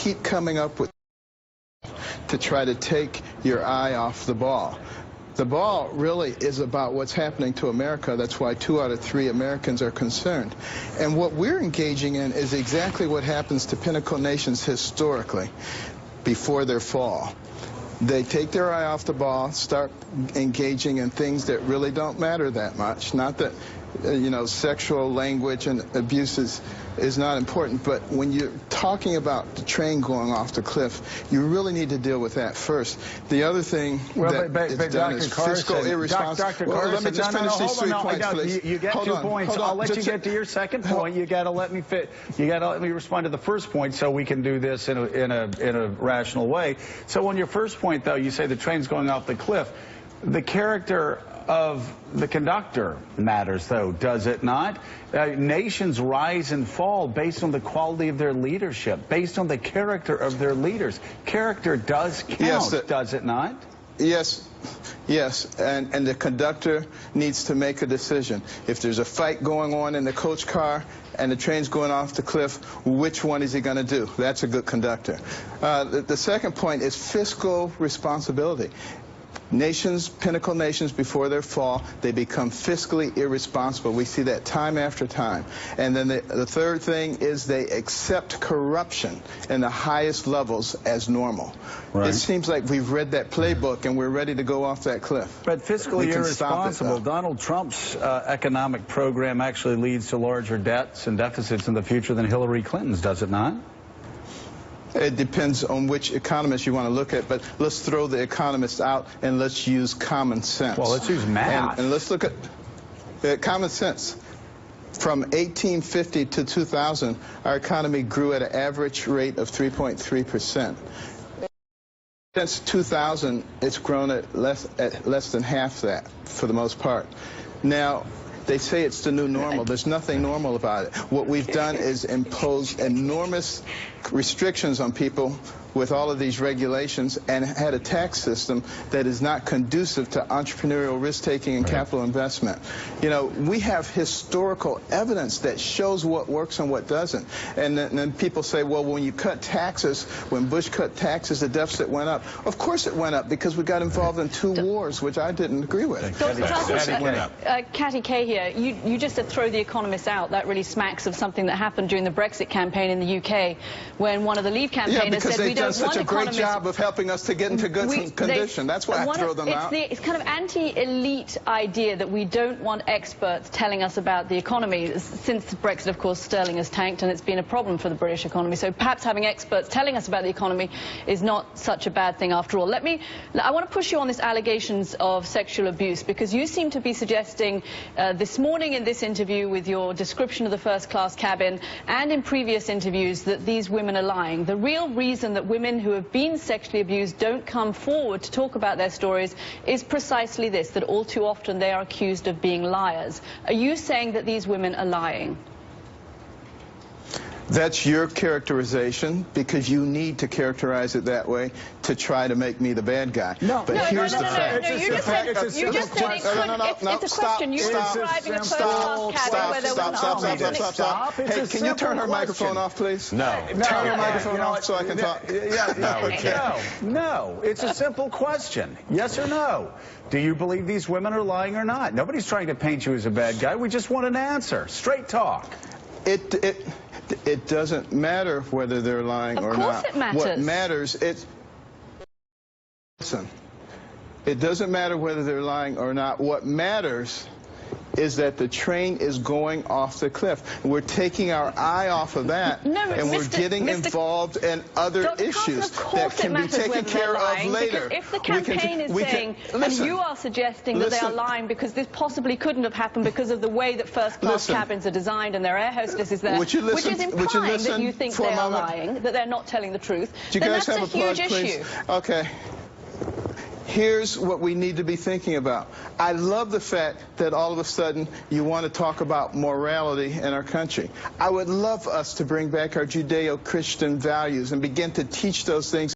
keep coming up with to try to take your eye off the ball. The ball really is about what's happening to America. That's why 2 out of 3 Americans are concerned. And what we're engaging in is exactly what happens to pinnacle nations historically before their fall. They take their eye off the ball, start engaging in things that really don't matter that much. Not that, you know, sexual language and abuse is not important, but when you're talking about the train going off the cliff, you really need to deal with that first. The other thing is done is fiscal irresponsibility. Dr. Well, let me just finish these 3 points, please. You get 2 points. I'll let you get to your second point. You got to let me respond to the first point so we can do this in a rational way. So on your first point, though, you say the train's going off the cliff. The character of the conductor matters, though, does it not? Nations rise and fall based on the quality of their leadership, based on the character of their leaders. Character does count, yes, does it not? Yes. Yes, and the conductor needs to make a decision. If there's a fight going on in the coach car and the train's going off the cliff, which one is he going to do? That's a good conductor. The second point is fiscal responsibility. Nations, pinnacle nations, before their fall, they become fiscally irresponsible. We see that time after time. And then the third thing is they accept corruption in the highest levels as normal. Right. It seems like we've read that playbook and we're ready to go off that cliff. But fiscally irresponsible, Donald Trump's economic program actually leads to larger debts and deficits in the future than Hillary Clinton's, does it not? It depends on which economist you want to look at, but let's throw the economists out and let's use common sense. Well, let's use math. And let's look at common sense. From 1850 to 2000, our economy grew at an average rate of 3.3%. Since 2000, it's grown at less than half that, for the most part. Now, they say it's the new normal. There's nothing normal about it. What we've done is impose enormous restrictions on people with all of these regulations and had a tax system that is not conducive to entrepreneurial risk-taking and capital investment. You know, we have historical evidence that shows what works and what doesn't. And then people say, well, when you cut taxes, when Bush cut taxes, the deficit went up. Of course it went up because we got involved in 2 wars, which I didn't agree with. Katty Kay here. You just said throw the economists out. That really smacks of something that happened during the Brexit campaign in the UK when one of the Leave campaigners said we don't want such a great job of helping us to get into good condition. That's why I throw them out. It's kind of anti-elite idea that we don't want experts telling us about the economy. Since Brexit, of course, sterling has tanked and it's been a problem for the British economy. So perhaps having experts telling us about the economy is not such a bad thing after all. I want to push you on this allegations of sexual abuse, because you seem to be suggesting this morning in this interview with your description of the first-class cabin and in previous interviews that these women are lying. The real reason that women who have been sexually abused don't come forward to talk about their stories is precisely this, that all too often they are accused of being liars. Are you saying that these women are lying? That's your characterization, because you need to characterize it that way to try to make me the bad guy. No, but here's the fact. No, you just said it's a question. You were describing a first-class cabin where there was an Stop. Hey, can you turn her microphone off, please? No. Turn her microphone off so I can talk. No, it's a simple question. Yes or no? Do you believe these women are lying or not? Nobody's trying to paint you as a bad guy. We just want an answer. Straight talk. It doesn't matter whether they're lying or not. Of course it matters. What matters, listen, it doesn't matter whether they're lying or not. What matters is that the train is going off the cliff. We're taking our eye off of that, and we're getting involved in other issues that can be taken care of later. If the campaign is saying, and you are suggesting that they are lying because this possibly couldn't have happened because of the way that first-class cabins are designed and their air hostess is there, which is implying that you think they are lying, that they're not telling the truth, then that's a huge issue. Okay. Here's what we need to be thinking about. I love the fact that all of a sudden you want to talk about morality in our country. I would love us to bring back our Judeo-Christian values and begin to teach those things